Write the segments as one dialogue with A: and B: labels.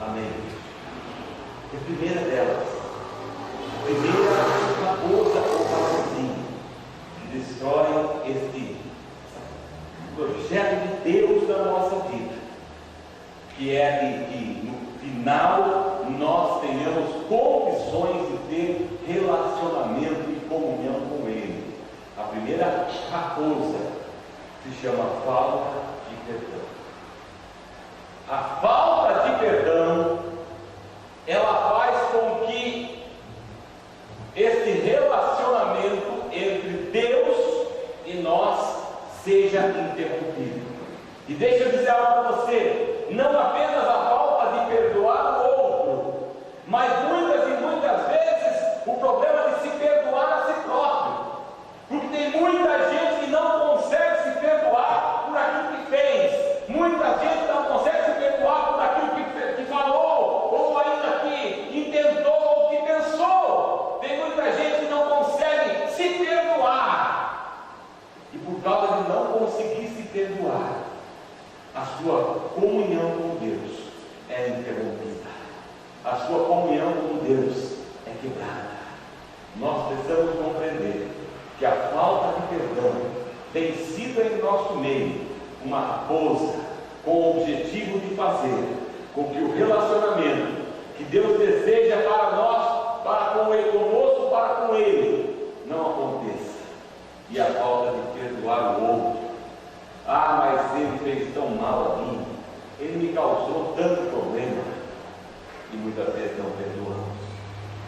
A: Amém. E a primeira delas, a primeira raposa ou raposinho que destrói este projeto de Deus na nossa vida, que é de que no final nós tenhamos condições de ter relacionamento e comunhão com Ele. A primeira raposa se chama falta de perdão. A falta de perdão, ela faz com que esse relacionamento entre Deus e nós seja interrompido. E deixa eu dizer algo para você: não apenas a falta de perdoar o outro, mas muitas e muitas vezes o problema de se perdoar a si próprio. Porque tem muita gente que não consegue se perdoar por aquilo que fez, muita gente não consegue se perdoar por aquilo que falou, ou ainda que intentou, ou que pensou. Tem muita gente que não consegue se perdoar, e por causa de não conseguir se perdoar, a sua comunhão com Deus é interrompida, a sua comunhão com Deus é quebrada. Nós precisamos compreender que a falta de perdão tem sido em nosso meio uma raposa com o objetivo de fazer com que o relacionamento que Deus deseja para nós, para com Ele, conosco, para com Ele, não aconteça. E a falta de perdoar o outro: ah, mas ele fez tão mal a mim, ele me causou tanto problema. E muitas vezes não perdoamos,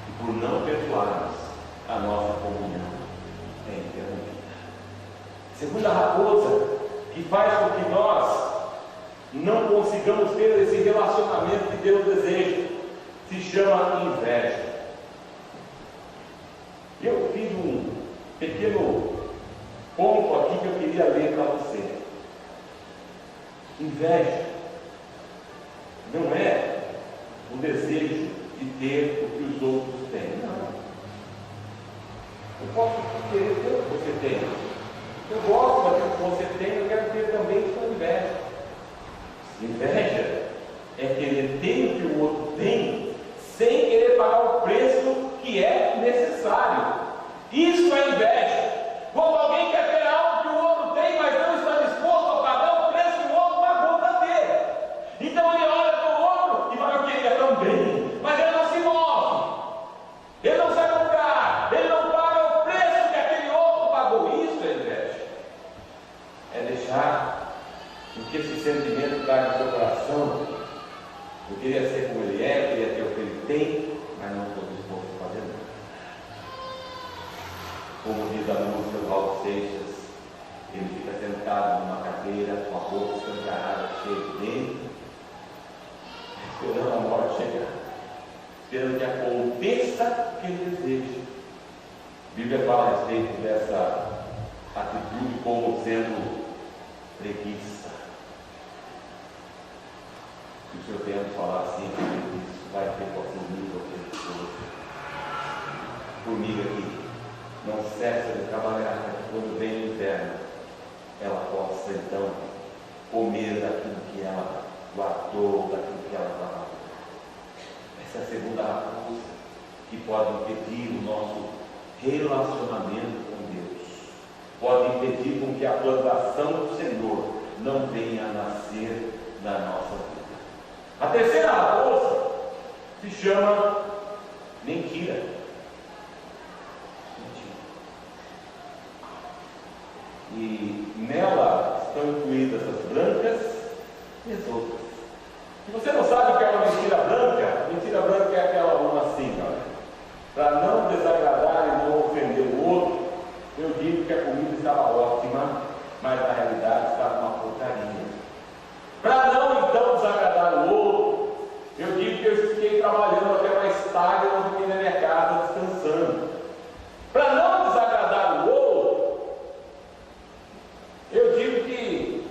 A: e por não perdoarmos, a nossa comunhão é interrompida. Segunda raposa que faz com que nós não consigamos ter esse relacionamento que Deus deseja se chama inveja. Eu fiz um pequeno ponto aqui que eu queria ler para você. Inveja não é o desejo de ter o que os outros têm, não. Eu posso querer ter o que você tem, eu gosto daquilo que você tem, eu quero ter também sua inveja. Inveja é querer ter o que o outro tem sem querer pagar o preço que é necessário. Isso é inveja. Quando alguém quer ter algo que o outro tem, mas não está disposto a pagar o preço que o outro pagou para ter. Então ele olha para o outro e fala: eu queria também, mas ele não se move, ele não sai do lugar, ele não paga o preço que aquele outro pagou. Isso é inveja. É deixar que esse sentimento cai no seu coração. Eu queria ser como ele é, eu queria ter o que ele tem, mas não estou disposto a fazer nada. Como diz a música do Raul Seixas, ele fica sentado numa cadeira com a boca escancarada, cheia de dentro, esperando a morte chegar, esperando que aconteça o que ele deseja. A Bíblia fala a respeito dessa atitude como sendo preguiça. Se o Senhor tem falar assim, isso vai ter comigo aquele coisa. Formiga que não cessa de trabalhar, para que quando vem o inverno, ela possa então comer daquilo que ela guardou, daquilo que ela trabalhou. Essa é a segunda raposa que pode impedir o nosso relacionamento com Deus, pode impedir com que a plantação do Senhor não venha a nascer na nossa vida. A terceira raposa se chama mentira. E nela estão incluídas as brancas e as outras. Se você não sabe o que é uma mentira branca é aquela uma assim, olha. Para não desagradar e não ofender o outro, eu digo que a comida estava ótima, mas na realidade estava uma porcaria. Para não então desagradar o outro, eu digo que eu fiquei trabalhando até mais tarde, eu não fiquei na minha casa descansando. Para não desagradar o outro, eu digo que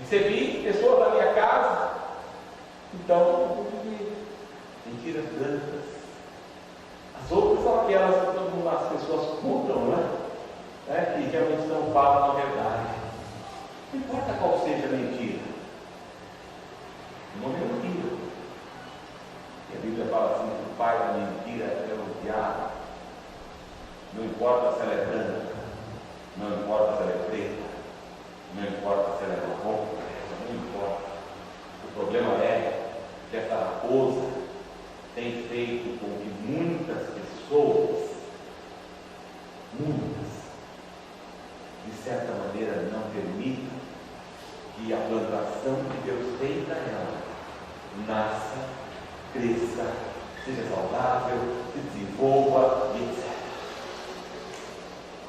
A: recebi pessoas da minha casa, então eu digo mentiras brancas. As outras são aquelas que as pessoas contam, né? Que realmente não falam a verdade. Não importa qual seja a mentira, o nome é mentira. importa se ela é branca, não importa se ela é preta, não importa se ela é marrom, não importa. O problema é que essa raposa tem feito com que muitas pessoas, de certa maneira, não permitam que a plantação que Deus tem para ela nasça, cresça, seja saudável, se desenvolva, etc.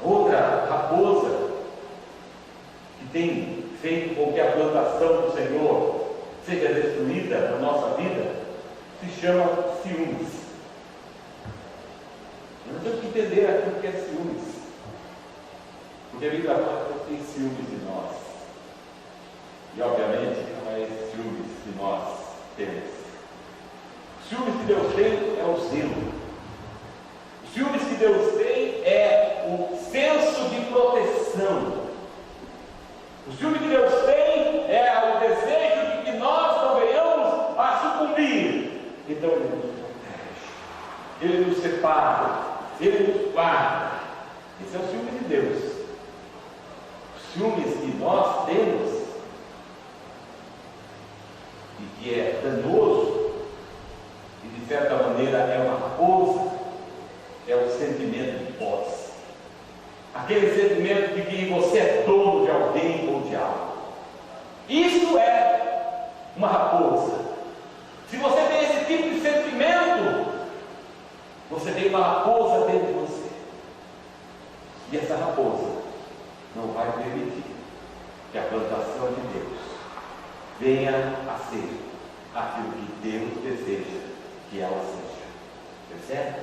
A: Outra raposa que tem feito com que a plantação do Senhor seja destruída na nossa vida se chama ciúmes. Nós temos que entender aqui o que é ciúmes, porque a Bíblia fala que Deus tem ciúmes de nós, e obviamente não é esse ciúmes que nós temos. O ciúmes que Deus tem é o zelo. O ciúmes que Deus tem é o senso de proteção. O ciúme que Deus tem é o desejo de que nós não venhamos a sucumbir. Então Ele nos protege, Ele nos separa, Ele nos guarda. Esse é o ciúme de Deus. Os ciúmes que nós temos e que é danoso e de certa maneira é uma raposa, é o sentimento de posse. Aquele sentimento de que você é dono de alguém ou de algo. Isso é uma raposa. Se você tem esse tipo de sentimento, você tem uma raposa dentro de você. E essa raposa não vai permitir que a plantação de Deus venha a ser aquilo que Deus deseja que ela seja. Percebe?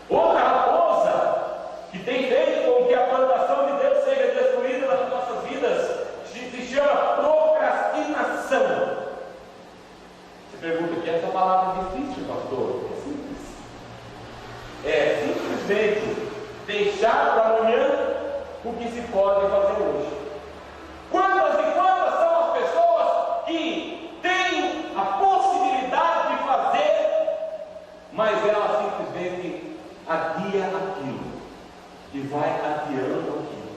A: Outra raposa que tem feito com que a plantação de Deus seja destruída nas nossas vidas se chama procrastinação. Você pergunta que essa palavra é difícil, pastor? É simples. É simplesmente deixar para amanhã o que se pode fazer hoje. Quantas e quantas são as pessoas que têm a possibilidade de fazer, mas ela simplesmente adia aquilo, e vai adiando aquilo,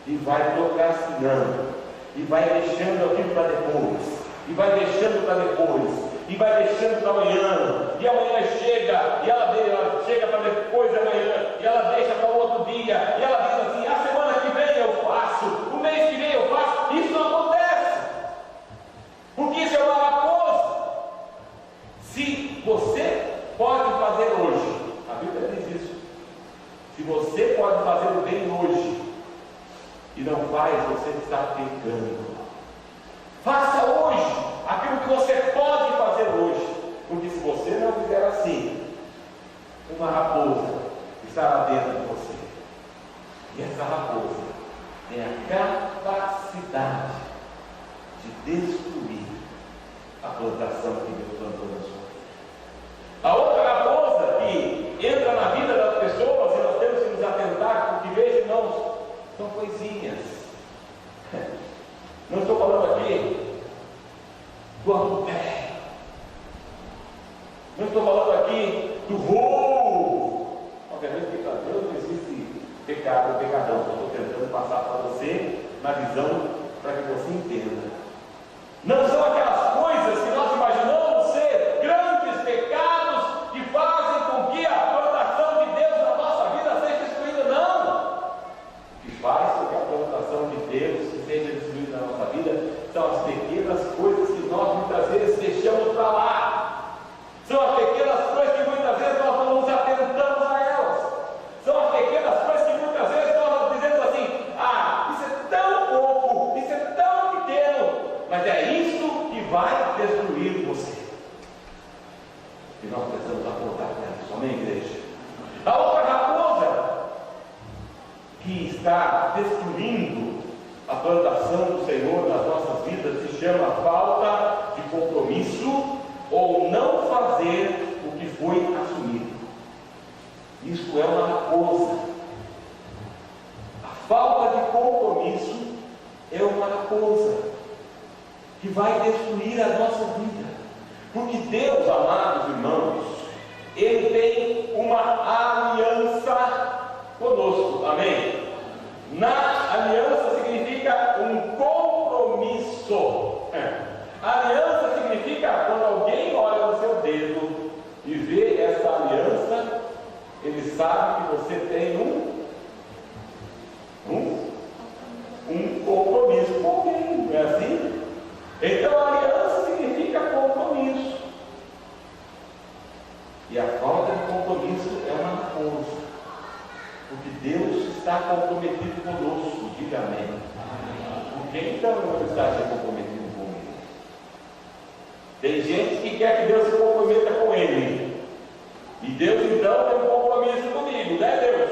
A: e vai procrastinando, e vai deixando aquilo para depois, e vai deixando para depois, e vai deixando para amanhã, e amanhã chega, e ela chega para depois de amanhã, e ela deixa para o outro dia, e ela diz assim: a semana que vem eu faço, o mês que vem eu faço. Isso não acontece, porque isso é uma raposa. Se você pode fazer hoje, a Bíblia diz isso, se você pode fazer o bem hoje e não faz, você está pecando. Faça hoje aquilo que você pode fazer hoje, porque se você não fizer assim, uma raposa estará dentro de você, e essa raposa tem a capacidade de destruir a plantação que Deus plantou na sua vida. A outra raposa que entra na vida das pessoas, e nós temos que nos atentar, porque veja, irmãos, são coisinhas. Não estou falando aqui do adultério, não estou falando aqui do roubo. Obviamente que para Deus não existe pecado ou pecadão. Eu estou tentando passar para você na visão para que você entenda. Não são aquelas coisas que nós imaginamos ser grandes pecados que fazem com que a plantação de Deus na nossa vida seja destruída, não. O que faz com que a plantação de Deus seja destruída na nossa vida são as pequenas coisas que nós muitas vezes deixamos para lá. São as pequenas coisas que muitas vezes nós não nos atentamos a elas. São as pequenas coisas que muitas vezes nós dizemos assim: ah, isso é tão pouco, isso é tão pequeno, mas é isso que vai destruir você. E nós precisamos apontar para isso. Amém, igreja? A outra raposa que está destruindo a plantação do Senhor nas nossas vidas se chama falta de compromisso ou não fazer o que foi assumido. Isso é uma raposa. A falta de compromisso é uma raposa que vai destruir a nossa vida. Porque Deus, amados irmãos, Ele tem uma aliança conosco. Aliança significa um compromisso. Aliança significa quando alguém olha no seu dedo e vê essa aliança, ele sabe que você tem um compromisso com alguém, não é assim? Então a aliança significa compromisso. E a falta de compromisso é uma raposa, porque Deus está comprometido conosco. Diga amém. Por que então não está se comprometido com Ele? Tem gente que quer que Deus se comprometa com ele, e Deus então tem um compromisso comigo, né Deus?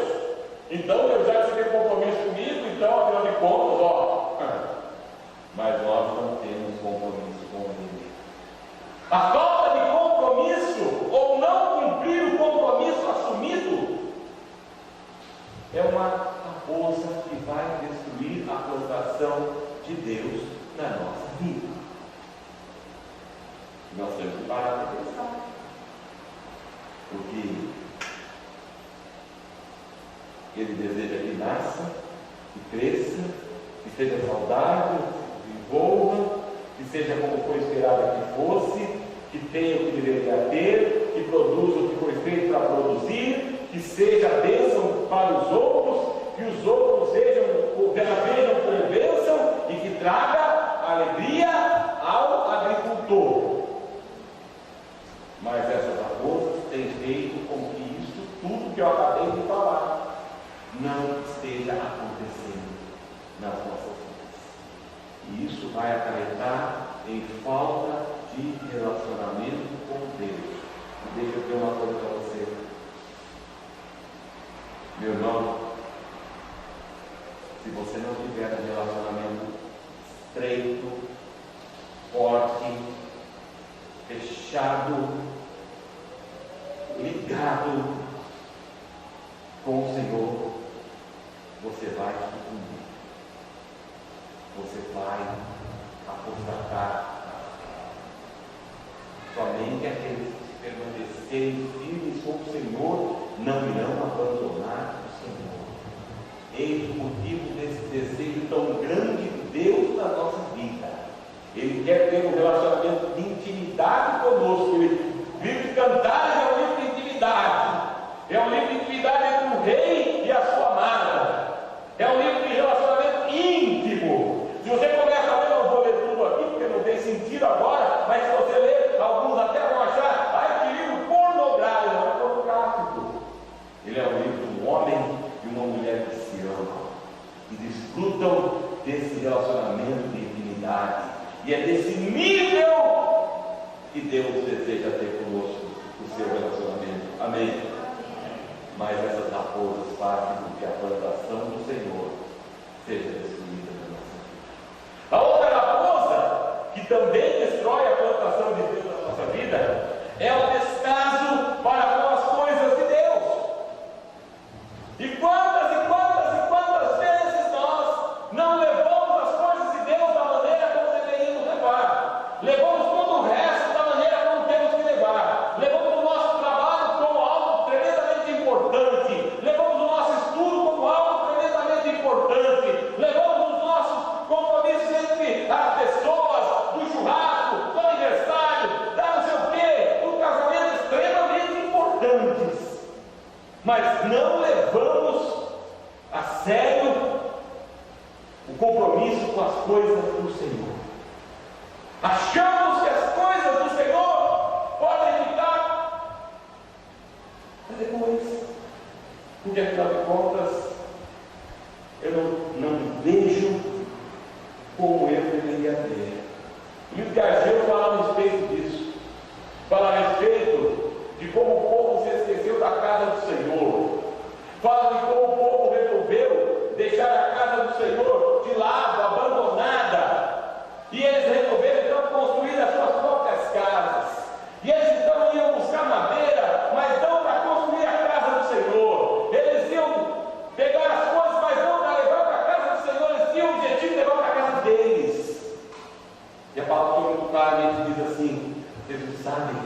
A: Então Deus já que você tem compromisso comigo, então afinal de contas, ó. Mas nós não temos compromisso com Ele. A falta de compromisso, ou não cumprir o compromisso assumido, é uma raposa que vai destruir a plantação de Deus na nossa vida. Nós temos que parar para pensar, porque Ele deseja que nasça, que cresça, que seja saudável, que desenvolva, que seja como foi esperado que fosse, que tenha o que deveria ter, que produza o que foi feito para produzir, que seja bênção para os outros, que os outros vejam como bênção e que traga alegria ao agricultor. Mas essas raposas têm feito com que isso tudo que eu acabei de falar não esteja acontecendo nas nossas vidas. E isso vai acarretar em falta de relacionamento com Deus. E deixa eu dizer uma coisa para você, meu irmão. Se você não tiver um relacionamento estreito, forte, fechado, ligado com o Senhor, você vai sucumbir, você vai apostatar. Somente aqueles que permanecerem firmes com o Senhor não irão abandonar o Senhor. Eis o motivo desse desejo tão grande de Deus na nossa vida. Ele quer ter um relacionamento de intimidade conosco. O livro de Cantares é um livro de intimidade. É um livro de intimidade entre o rei e a sua amada. É um livro de relacionamento íntimo. Se você começa a ler, eu não vou ler tudo aqui, porque não tem sentido agora, mas se você ler, alguns até vão achar, ai, que livro pornográfico. Não é pornográfico. Ele é um livro de um homem e uma mulher que se amam, que desfrutam desse relacionamento de intimidade. E é desse nível que Deus deseja ter conosco o seu relacionamento. Amém? Mas essas raposas fazem com que a plantação do Senhor seja destruída na nossa vida. A outra raposa, que também destrói a plantação de Deus na nossa vida, é o descaso para com as coisas de Deus. E quantas vezes nós não levamos as coisas de Deus da maneira como deveríamos levar? Levamos todo o resto da maneira como temos que levar. Levamos o nosso trabalho como algo tremendamente importante. Levamos o nosso estudo como algo tremendamente importante. Levamos os nossos compromissos entre as pessoas, do churrasco, do aniversário, da não sei o quê, do casamento, extremamente importantes. Mas não levamos a sério o compromisso com as coisas do Senhor. Achamos que as coisas do Senhor podem ficar para depois, porque afinal de contas eu não vejo como eu deveria ver. O livro de Ageu fala a respeito disso, fala a respeito de como o povo se esqueceu da casa do Senhor, fala de como o povo resolveu deixar a casa do Senhor de lado, abandonada, e eles resolveram então construir as suas próprias casas, e eles então iam buscar madeira, mas não para construir a casa do Senhor. Eles iam pegar as coisas, mas não para levar para a casa do Senhor. Eles tinham o objetivo de levar para a casa deles. E a palavra muito claramente diz assim: vocês não sabem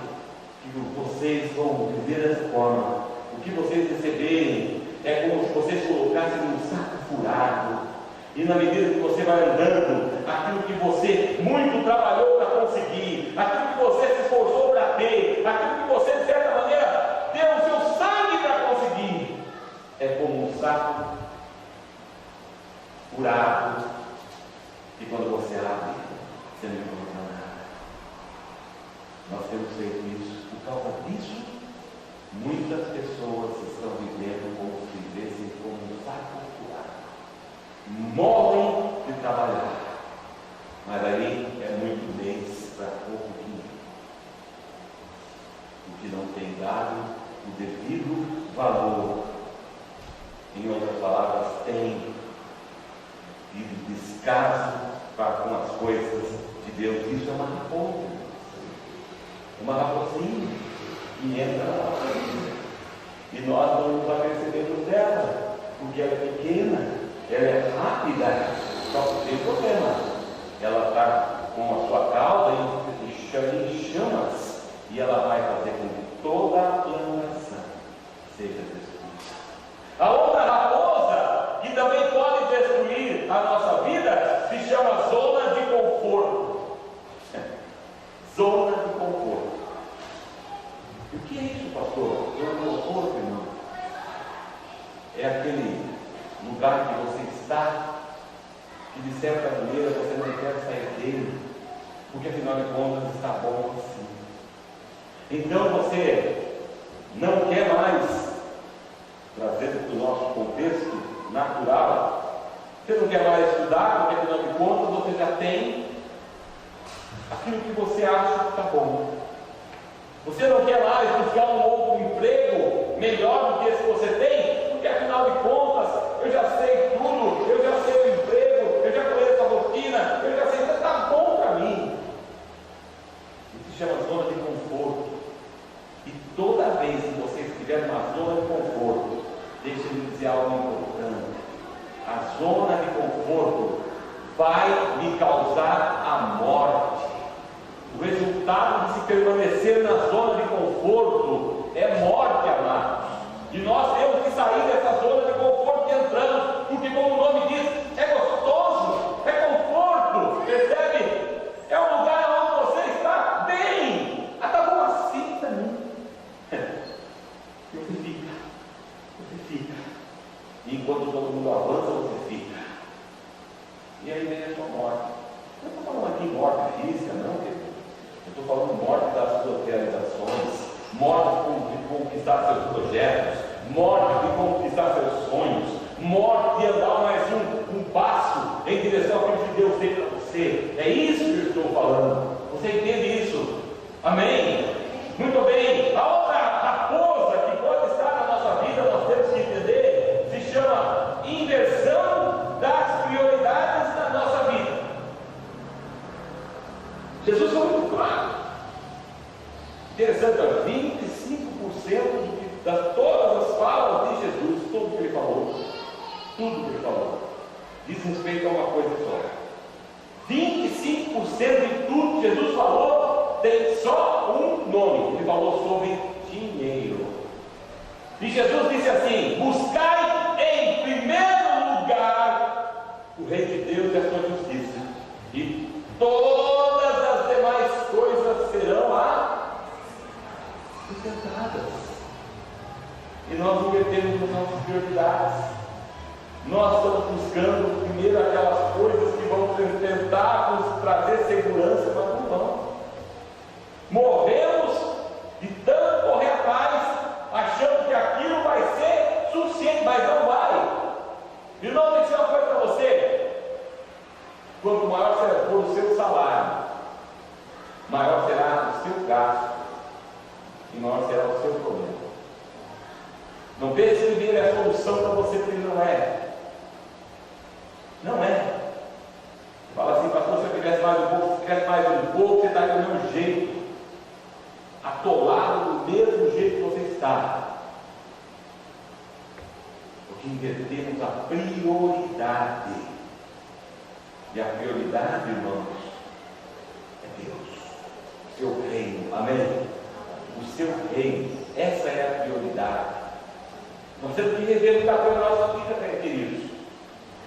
A: que vocês vão viver dessa forma. O que vocês receberem é como se vocês colocassem num saco curado. E na medida que você vai andando, aquilo que você muito trabalhou para conseguir, aquilo que você se esforçou para ter, aquilo que você, de certa maneira, deu o seu sangue para conseguir, é como um saco curado, e quando você abre, você não encontra nada. Nós temos feito isso. Por causa disso, muitas pessoas estão vivendo como se vivessem como um saco curado. Morrem de trabalhar, mas aí é muito mês para pouco dinheiro, o que não tem dado o devido valor. Em outras palavras, tem tido descaso para com as coisas de Deus. Isso é uma raposa, uma raposinha que entra na nossa vida e nós não nos apercebemos dela, porque ela é pequena. Ela é rápida, só que tem problema. Ela está com a sua cauda em chamas e ela vai fazer com que toda a plantação seja destruída. A outra raposa, que também pode destruir a nossa vida, se chama zona de conforto. Zona de conforto. E o que é isso, pastor? Zona de conforto, irmão? É aquele lugar que você está, que de certa maneira você não quer sair dele, porque afinal de contas está bom assim. Então você não quer mais, trazendo para o nosso contexto natural, você não quer mais estudar, porque afinal de contas você já tem aquilo que você acha que está bom. Você não quer mais buscar um outro emprego melhor do que esse que você tem, porque afinal de contas eu já sei tudo, eu já sei o emprego, eu já conheço a rotina, eu já sei, está bom para mim. Isso se chama zona de conforto. E toda vez que você estiver numa zona de conforto, deixe-me dizer algo importante. A zona de conforto vai lhe causar a morte. O resultado de se permanecer na zona de conforto é morte, amados. E nós temos que sair dessa zona de conforto que entramos, porque como o nome diz, é gostoso, é conforto, percebe? É um lugar onde você está bem. Ah, está bom assim para mim. Você fica. E enquanto todo mundo avança, você fica. E aí vem a sua morte. Eu não estou falando aqui morte física, não, querido. Eu estou falando morte das suas realizações, morte de conquistar seus projetos, morte de conquistar seus sonhos, morte de andar mais um passo em direção àquilo que Deus tem para você. É isso que eu estou falando. Você entende isso? Amém? Muito bem. A outra raposa que pode estar na nossa vida, nós temos que entender, se chama inversão das prioridades da nossa vida. Jesus foi muito claro. Interessante, 25% de todas as falas de Jesus, tudo que ele falou, diz respeito a uma coisa só. 25% de tudo que Jesus falou tem só um nome. Ele falou sobre dinheiro. E Jesus disse assim: buscai em primeiro lugar o reino de Deus e a sua justiça, e todas as demais coisas serão acrescentadas. E nós invertemos as nossas prioridades. Nós estamos buscando primeiro aquelas coisas que vão tentar nos trazer segurança, mas não vão. Morremos de tanto correr atrás, achando que aquilo vai ser suficiente, mas não vai. E não vou dizer uma coisa para você: quanto maior for o seu salário, maior será o seu gasto e maior será o seu problema. Não pense que dinheiro é a solução para você, porque não é. Não é. Fala assim: pastor, se eu tivesse mais um pouco, se tivesse mais um pouco, você está do mesmo jeito, atolado do mesmo jeito que você está. Porque invertemos a prioridade. E a prioridade, irmãos, é Deus, o seu reino. Amém? O seu reino, essa é a prioridade. Nós temos que rever o papel da nossa vida, queridos.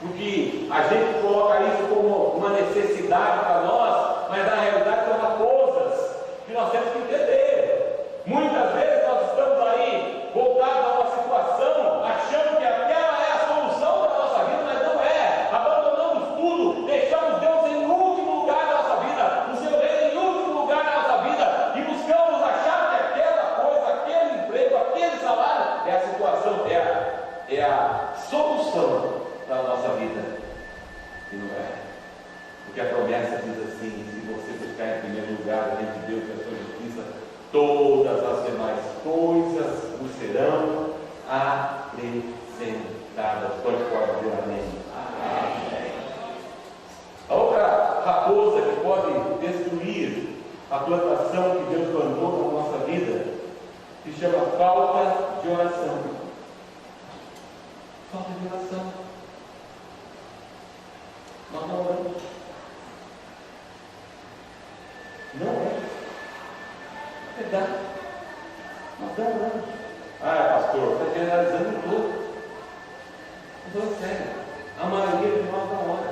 A: Porque a gente coloca isso como uma necessidade para nós, mas na realidade são coisas que nós temos que entender. Muitas vezes nós estamos aí voltados a uma situação, achando que aquela é a solução da nossa vida, mas não é. Abandonamos tudo, deixamos Deus em último lugar da nossa vida, o seu reino em último lugar da nossa vida, e buscamos achar que aquela coisa, aquele emprego, aquele salário é a situação, é a solução da nossa vida. E não é. Porque a promessa diz assim: se você buscar em primeiro lugar o reino de Deus e a sua justiça, todas as demais coisas vos serão acrescentadas. Pode dizer amém. Amém. A outra raposa que pode destruir a plantação que Deus plantou na nossa vida se chama falta de oração. Falta de oração. Nós não oramos. Não é. É verdade. Nós não oramos. Pastor, está generalizando tudo. Não é sério. A maioria de nós não ora.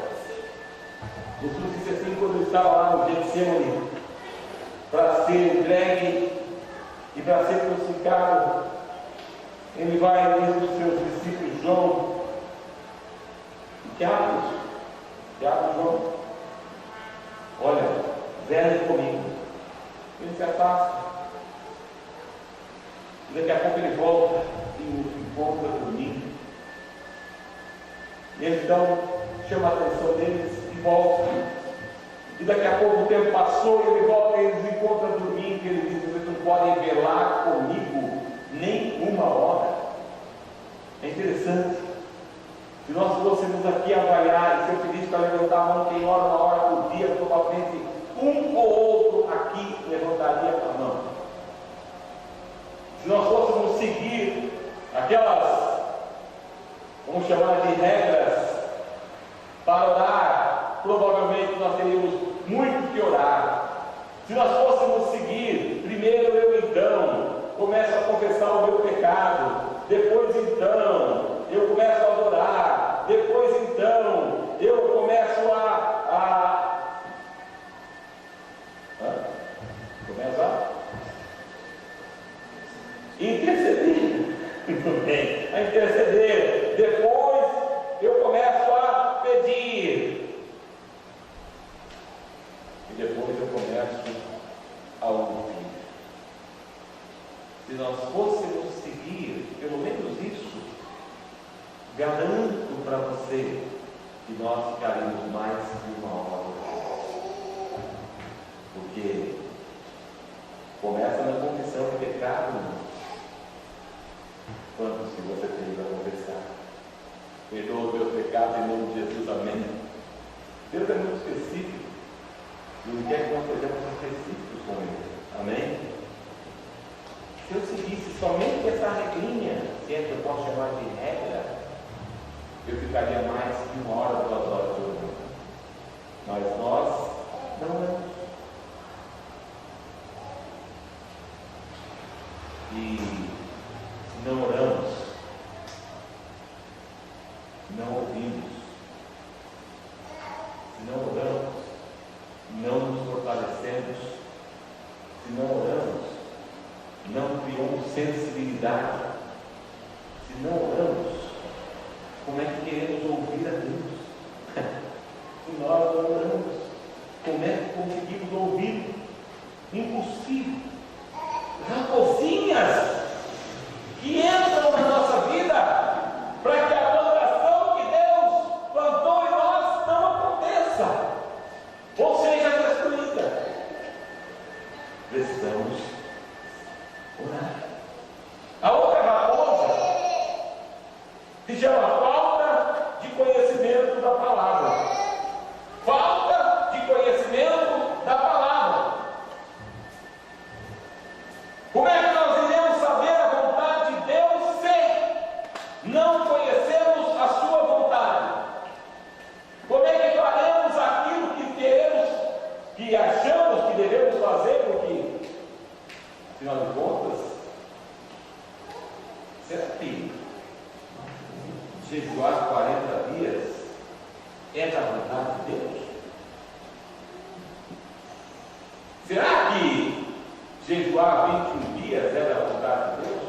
A: Jesus disse assim quando ele estava lá no Getsemane para ser entregue e para ser crucificado. Ele vai e diz aos seus discípulos, João, que Atos, João, olha, vem comigo. Ele se afasta. E daqui a pouco ele volta e encontra dormindo. E ele então chama a atenção deles e volta. E daqui a pouco o tempo passou e ele volta e eles encontram dormindo. E ele diz: vocês não podem velar comigo nem uma hora. É interessante. Se nós fôssemos aqui avaliar, se eu pedisse para levantar a mão, quem ora uma hora por dia, provavelmente um ou outro aqui levantaria a mão. Se nós fôssemos seguir aquelas, vamos chamar de regras, para orar, provavelmente nós teríamos muito que orar. Se nós fôssemos seguir, primeiro eu então começo a confessar o meu pecado, depois então eu começo a adorar, depois então eu começo interceder. Muito bem, a interceder. Depois eu começo a pedir. E depois eu começo a ouvir. Se nós fôssemos seguir pelo menos isso, garanto para você que nós ficaríamos mais de uma hora. Porque começa na confissão de pecado. Quantos que você tem para confessar? Perdoa os meus pecados em nome de Jesus, amém. Deus é muito específico. Ele quer que nós sejamos específicos com Ele, amém? Se eu seguisse somente essa regrinha, se é que eu posso chamar de regra, eu ficaria mais de uma hora, 2 horas de orando. Mas nós não oramos. E se não oramos, não ouvimos. Se não oramos, não nos fortalecemos. Se não oramos, não criamos sensibilidade. Se não oramos, como é que queremos ouvir a Deus? Se nós não oramos, como é que conseguimos ouvir? Impossível. Raposinhas que entram na nossa vida para que a plantação que Deus plantou em nós não aconteça, ou seja destruída. Precisamos orar. A outra raposa se chama falta de conhecimento da palavra. Falta de conhecimento da palavra. Como é que nós iremos saber a vontade de Deus se não conhecemos a sua vontade? Como é que faremos aquilo que queremos, que achamos que devemos fazer? Porque, afinal de contas, será que jejuar 40 dias é da vontade de Deus? Será que jejuar 21 dias é da vontade de Deus?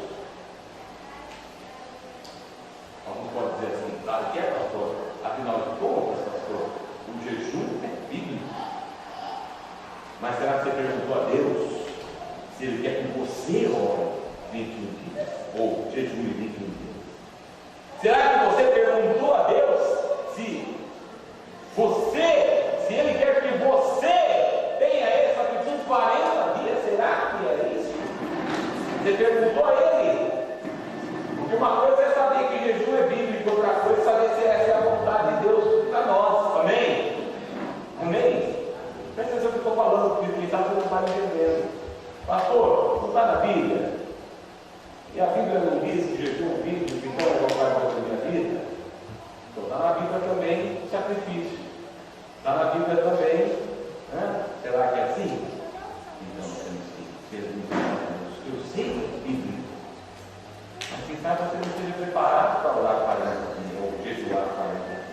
A: Alguns podem dizer assim, claro que é, pastor. Afinal de contas, pastor, o jejum é bíblico. Mas será que você perguntou a Deus se Ele quer que você ore 21 dias? Ou jejue 21 dias? Será que você perguntou a Deus se Ele quer que você tenha essa atitude 40 dias? Será que é isso? Você perguntou a Ele? Porque uma coisa é saber que jejum é bíblico, outra coisa é saber se essa é a vontade de Deus para nós. Amém? Amém? Presta atenção no que eu estou falando, porque quem sabe você não está entendendo. Pastor, não está na Bíblia? E a Bíblia não diz que jejum é bíblico, então é vontade da minha vida? Então está na Bíblia também sacrifício. Está na Bíblia também, né? Será que é assim? Então nós temos que perguntar a Deus. Eu sei que é bíblico, mas quem sabe você não esteja preparado para orar 40 dias ou jejuar 40 dias.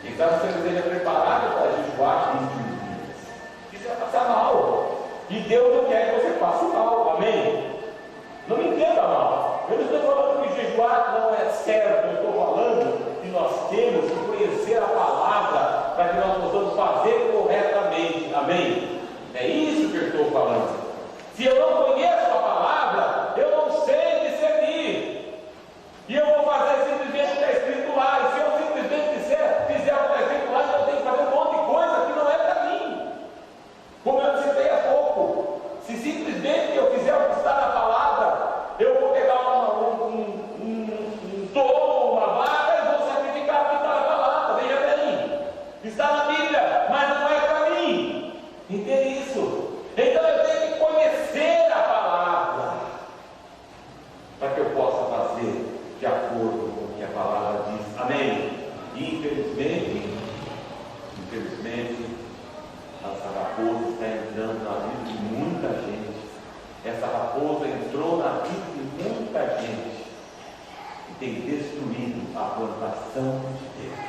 A: Quem sabe você não esteja preparado para jejuar 21 dias. E você vai passar mal. E Deus não quer que você passe mal. Amém? Não me entenda mal. Eu não estou falando que jejuar não é certo. Eu estou falando que nós temos que conhecer a palavra para que nós possamos fazer corretamente. Amém? É isso que eu estou falando. Se eu não conheço a palavra, eu não sei discernir. E eu vou fazer simplesmente o que está escrito lá. E se eu simplesmente fizer o que está escrito lá, eu tenho que fazer um monte de coisa que não é para mim. Como eu citei há pouco. Se simplesmente eu fizer o que está na palavra, eu vou pegar um touro, uma vaca e vou sacrificar o que está na palavra. Veja bem. Está na Bíblia, mas não é para mim. Entende isso? Então eu tenho que conhecer a palavra para que eu possa fazer de acordo com o que a palavra diz. Amém? E infelizmente, essa raposa está entrando na vida de muita gente. Essa raposa entrou na vida de muita gente e tem destruído a plantação de Deus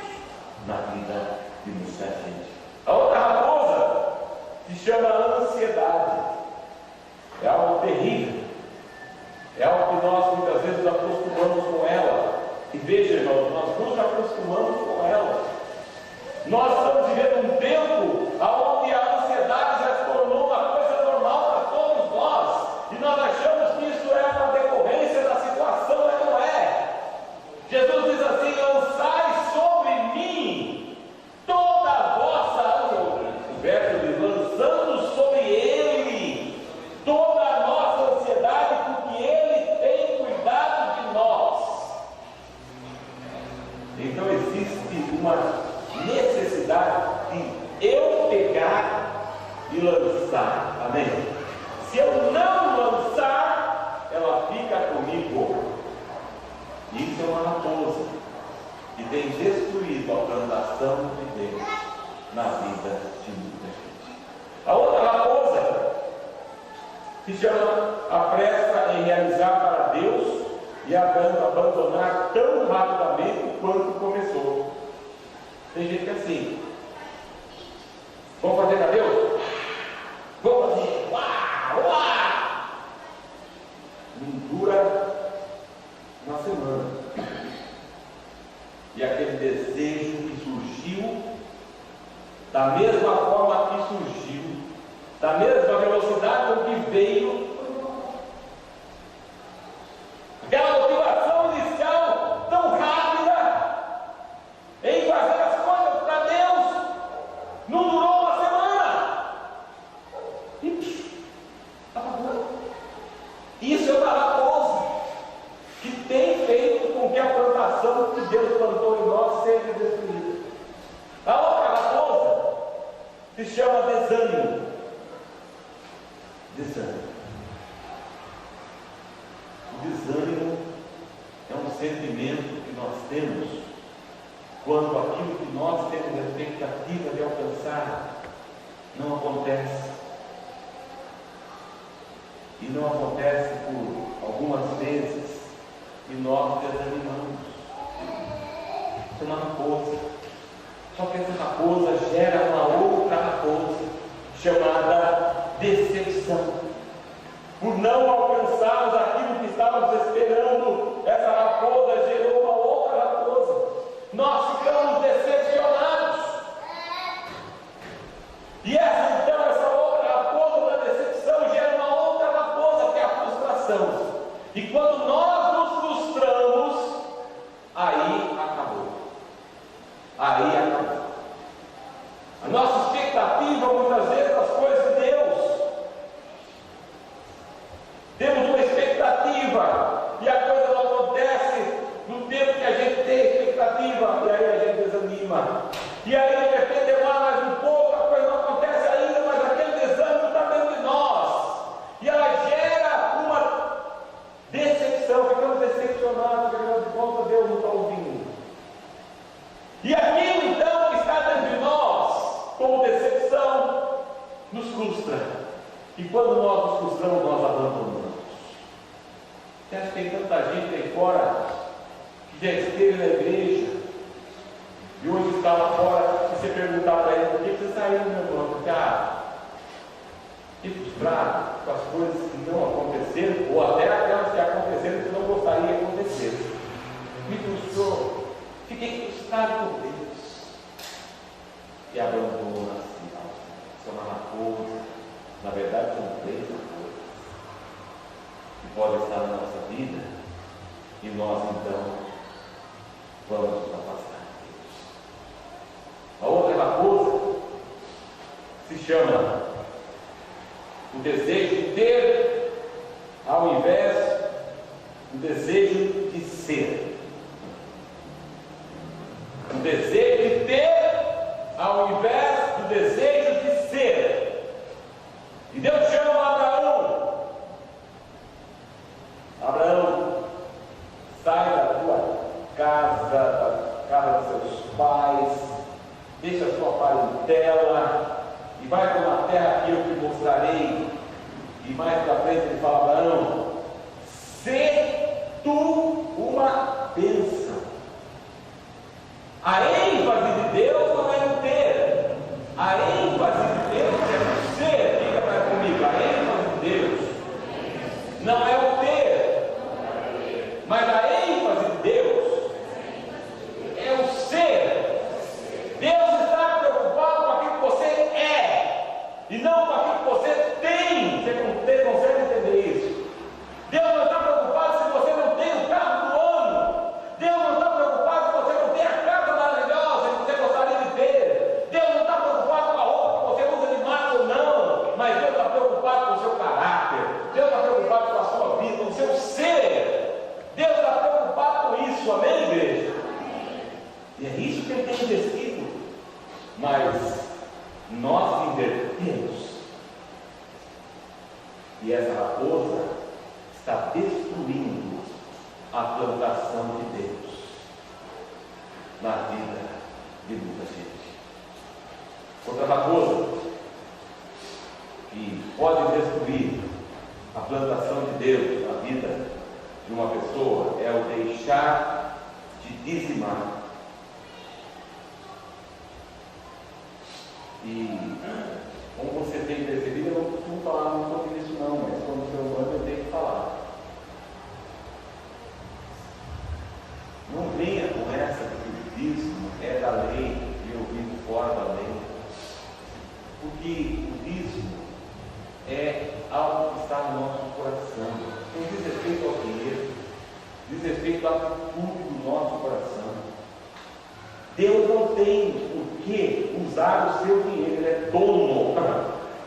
A: na vida de muita gente. A outra raposa se chama ansiedade. É algo terrível. É algo que nós muitas vezes nos acostumamos com ela. E veja, irmãos, nós nos acostumamos com ela. Nós estamos vivendo um tempo onde a ansiedade já se tornou uma coisa normal para todos nós. E nós achamos que isso é uma decorrência da situação, mas não é. Jesus diz assim: lançai sobre mim toda a vossa ansiedade. O verso diz: lançando sobre Ele toda a nossa ansiedade, porque Ele tem cuidado de nós. Então existe uma necessidade de eu pegar e lançar. Amém? Se eu não lançar, ela fica comigo. Isso é uma raposa que tem destruído a plantação de Deus na vida de muita gente. A outra raposa se chama a pressa em realizar para Deus e abandonar tão rapidamente quanto começou. Tem gente que é assim: vamos fazer para Deus? Vamos fazer, uá, uá! Não dura uma semana. E aquele desejo que surgiu, da mesma forma que surgiu, da mesma velocidade com que veio, aquela motivação inicial tão rápida em fazer as coisas para Deus, não durou uma semana e acabou. Isso é uma raposa que tem feito com que a plantação que Deus plantou em nós seja destruída. A outra raposa se chama desânimo. Desânimo. O desânimo é um sentimento que nós temos quando aquilo que nós temos a expectativa de alcançar não acontece. E não acontece por algumas vezes e nós desanimamos. Isso é uma raposa. Só que essa raposa gera uma outra raposa, chamada decepção. Por não alcançarmos aquilo que estávamos esperando, essa raposa gerou uma outra raposa. Nós ficamos decepcionados. E essa outra raposa da decepção gera uma outra raposa, que é a frustração. E quando nós nos frustramos, aí acabou. Aí acabou. A nossa expectativa, muitas vezes, das coisas de Deus. Temos uma expectativa e a coisa não acontece no tempo que a gente tem expectativa, e aí a gente desanima. E aí, de repente, demora mais um pouco, a coisa não acontece ainda, mas aquele desânimo está dentro de nós. E ela gera uma decepção, ficamos decepcionados, afinal de contas, Deus não está ouvindo. E aquilo, então, que está dentro de nós, como decepção, nos frustra. E quando nós nos frustramos, nós abandonamos. Você acha que tem tanta gente aí fora que já esteve na igreja e hoje está lá fora, e você perguntar para ele, por que você saiu, meu irmão? Porque, fiquei frustrado com as coisas que não aconteceram, ou até aquelas que aconteceram que não gostaria que acontecessem. Me frustrou, fiquei frustrado com Deus. E abandona-se. São uma raposa, na verdade são 3 raposas que podem estar na nossa vida, e nós então vamos nos afastar de Deus. A outra raposa se chama o desejo de ter, ao invés do desejo de ser. O desejo de ter, ao invés do desejo de ser. E Deus chama Abraão. Abraão, sai da tua casa, da casa dos seus pais, deixa a sua parentela e vai para uma terra que eu te mostrarei. E mais para frente ele fala: Abraão, sê tu uma bênção. A ênfase de Deus não é no ter, a ênfase de Deus é no ser. Diga para comigo: a ênfase de Deus não é o ter, mas a ênfase de Deus é o ser. Deus está preocupado com aquilo que você é e não com aquilo que você tem. Você consegue entender isso? Deus não está preocupado se você não tem o carro do ano. Deus não está preocupado se você não tem a casa maravilhosa que você gostaria de ter. Deus não está preocupado com a roupa que você usa de marca ou não, mas Deus está preocupado com o seu caráter. Deus está preocupado com a sua vida, com o seu ser. Deus está preocupado com isso, amém, igreja? E é isso que Ele tem investido. Mas nós invertemos. E essa raposa está destruindo a plantação de Deus na vida de muita gente. Outra raposa que pode destruir a plantação de Deus na vida de uma pessoa é o deixar de dizimar. E como você tem percebido, eu não costumo falar muito sobre isso não, mas quando sou humano eu tenho que falar. Não venha com essa que o dízimo é da lei e eu vivo fora da lei. Porque o dízimo é algo que está no nosso coração. Não diz respeito ao dinheiro, diz respeito à atitude do nosso coração. Deus não tem por que usar o seu dinheiro, Ele é dono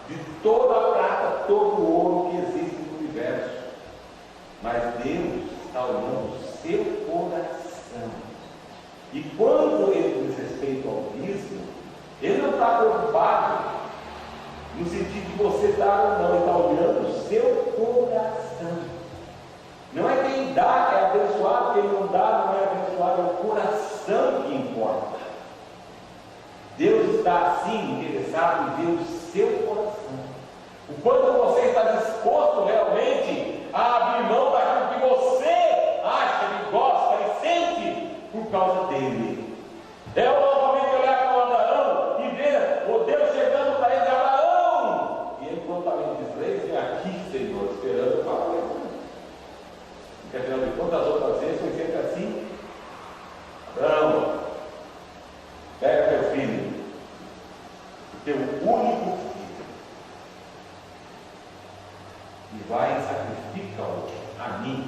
A: de toda a prata, todo o ouro que existe no universo. Mas Deus está olhando o seu coração. E quando Ele diz respeito ao dízimo, Ele não está preocupado no sentido de você dar ou não, Ele está olhando o seu coração. Não é quem dá é abençoado, quem não dá não é abençoado, é o coração que importa. Deus está assim interessado em ver o seu coração. O quanto você está disposto realmente a abrir mão daquilo que você acha, que gosta e sente por causa dele. É novamente olhar para uma afinal de contas, as outras vezes foi sempre assim. Abraão, pega teu filho, teu único filho, e vai e sacrifica-o a mim.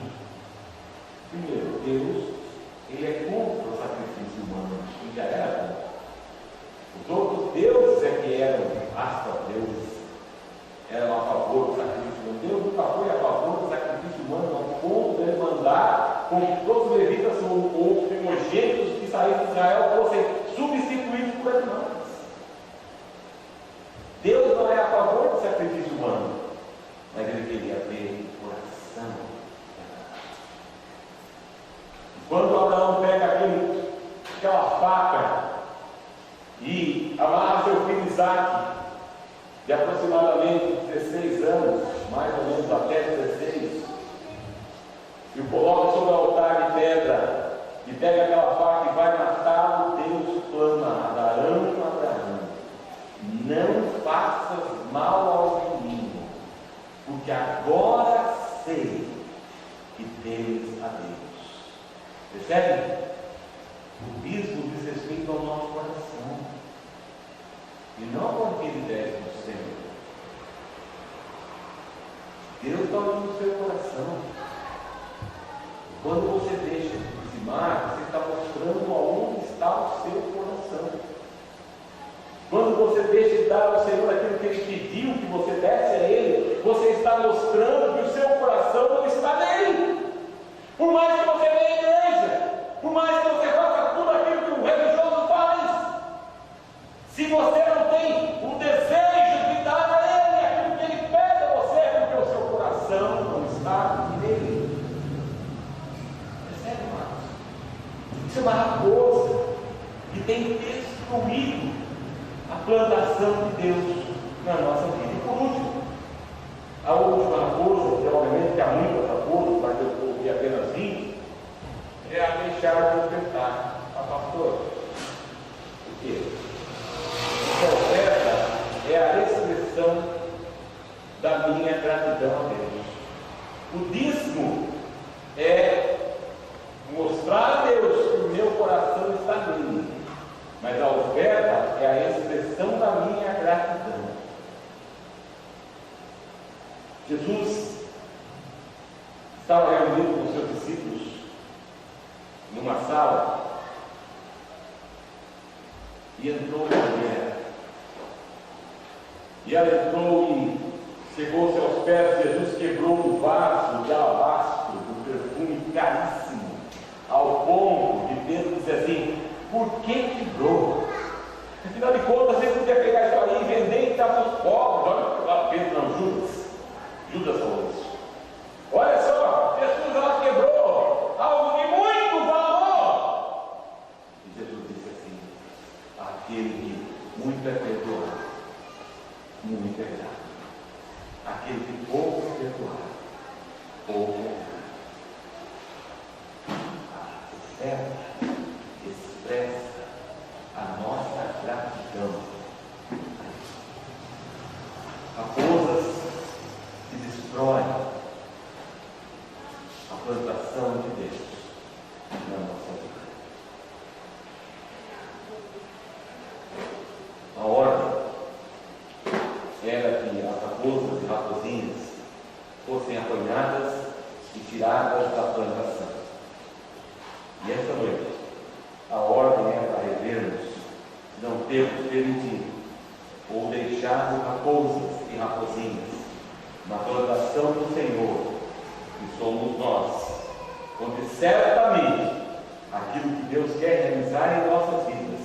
A: Primeiro, Deus, ele é contra o sacrifício humano, ele já era contra. Os outros deuses é que eram deuses, eram a favor do sacrifício humano. Deus nunca foi a favor do sacrifício humano, ao ponto de ele mandar com que todos os levitas ou primogênitos que saíram de Israel fossem substituídos por animais. Deus não é a favor do sacrifício humano, mas ele queria ver o coração. Quando Abraão pega aquela faca e amarra seu filho Isaque, de aproximadamente 16 anos, mais ou menos até 16, e o coloca sobre o altar de pedra, e pega aquela faca e vai matá-lo, Deus clama a Abraão, não faças mal ao menino, porque agora sei que temes a Deus. Percebe? O bispo diz respeito ao nosso coração, e não ao aquele 10%. Deus está olhando no seu coração. Quando você deixa de dizimar, você está mostrando aonde está o seu coração. Quando você deixa de dar ao Senhor aquilo que Ele pediu que você desse a Ele, você está mostrando que o seu coração não está nele. Por mais que você venha à igreja, por mais que você faça tudo aquilo que o religioso faz, se você não tem o desejo de dar a Ele aquilo que Ele pede a você, é porque o seu coração não está nele. Percebe, irmãos? Isso é uma raposa que tem destruído a plantação de Deus na nossa vida. E por último, a última raposa, que obviamente há muitas raposas, mas eu coloquei apenas 20, é a deixar de ofertar. A pastor, o quê? Essa oferta é a expressão da minha gratidão a Deus. O dízimo é mostrar a Deus que o meu coração está nele, mas a oferta é a expressão da minha gratidão. Jesus estava reunido com os seus discípulos numa sala e entrou uma mulher. E ela entrou e chegou-se aos pés de Jesus, quebrou um vaso de alabastro, um perfume caríssimo, ao ponto de Pedro dizer assim: por que quebrou? Afinal de contas, você podia pegar isso aí e vender e dar para os pobres. Olha, Pedro não, Judas falou isso. Olha só, Jesus ela quebrou algo de muito valor. E Jesus disse assim: aquele que muito é perdoado, muito é grato. Aquele que pouco é perdoado, pouco é grato. A oferta expressa a nossa gratidão. Raposas que destroem a plantação de Deus na nossa vida. A ordem era que as raposas e raposinhas fossem apanhadas e tiradas da plantação. E esta noite, a ordem é para revermos, não termos permitido ou deixado raposas e raposinhas na plantação do Senhor, que somos nós, onde certamente aquilo que Deus quer realizar em nossas vidas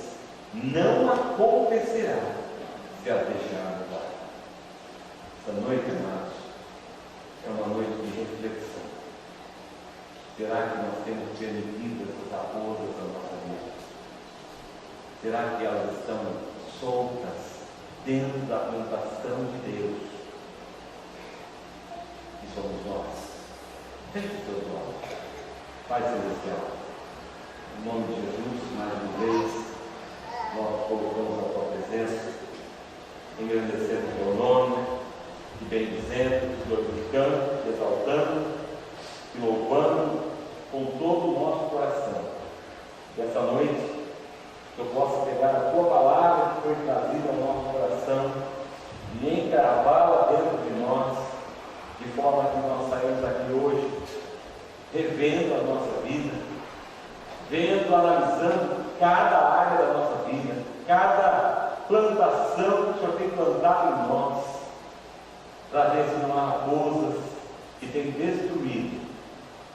A: não acontecerá se as deixarmos lá. Esta noite, irmãos, é uma noite de reflexão. Será que nós temos permitido essas raposas na nossa vida? Será que elas estão soltas dentro da plantação de Deus, que somos nós? Feche os seus olhos. Pai Celestial, em nome de Jesus, mais uma vez, nós colocamos a tua presença, engrandecendo o teu nome, te bendizendo, te glorificando, te exaltando, te louvando, revendo a nossa vida, vendo, analisando cada área da nossa vida, cada plantação que o Senhor tem plantado em nós, para ver se não há raposas que têm destruído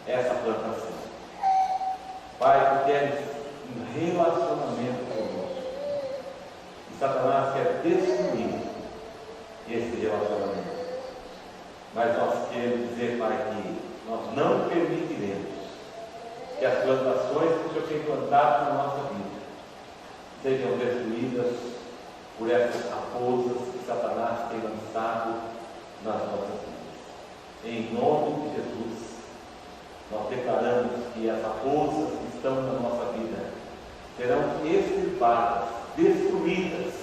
A: essa plantação. Pai, tu queres um relacionamento conosco, e Satanás quer destruir esse relacionamento. Mas nós queremos dizer, Pai, que nós não permitiremos que as plantações que o Senhor tem plantado na nossa vida sejam destruídas por essas raposas que Satanás tem lançado nas nossas vidas. Em nome de Jesus, nós declaramos que as raposas que estão na nossa vida serão extirpadas, destruídas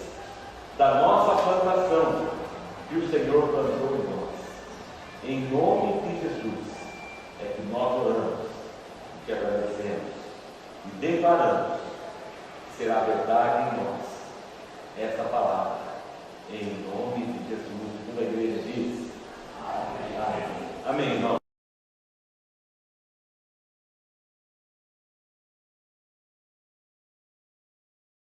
A: da nossa plantação que o Senhor plantou em nós. Em nome de Jesus é que nós oramos, que agradecemos e declaramos que será verdade em nós essa palavra, em nome de Jesus. Toda a igreja diz amém. Amém, irmão.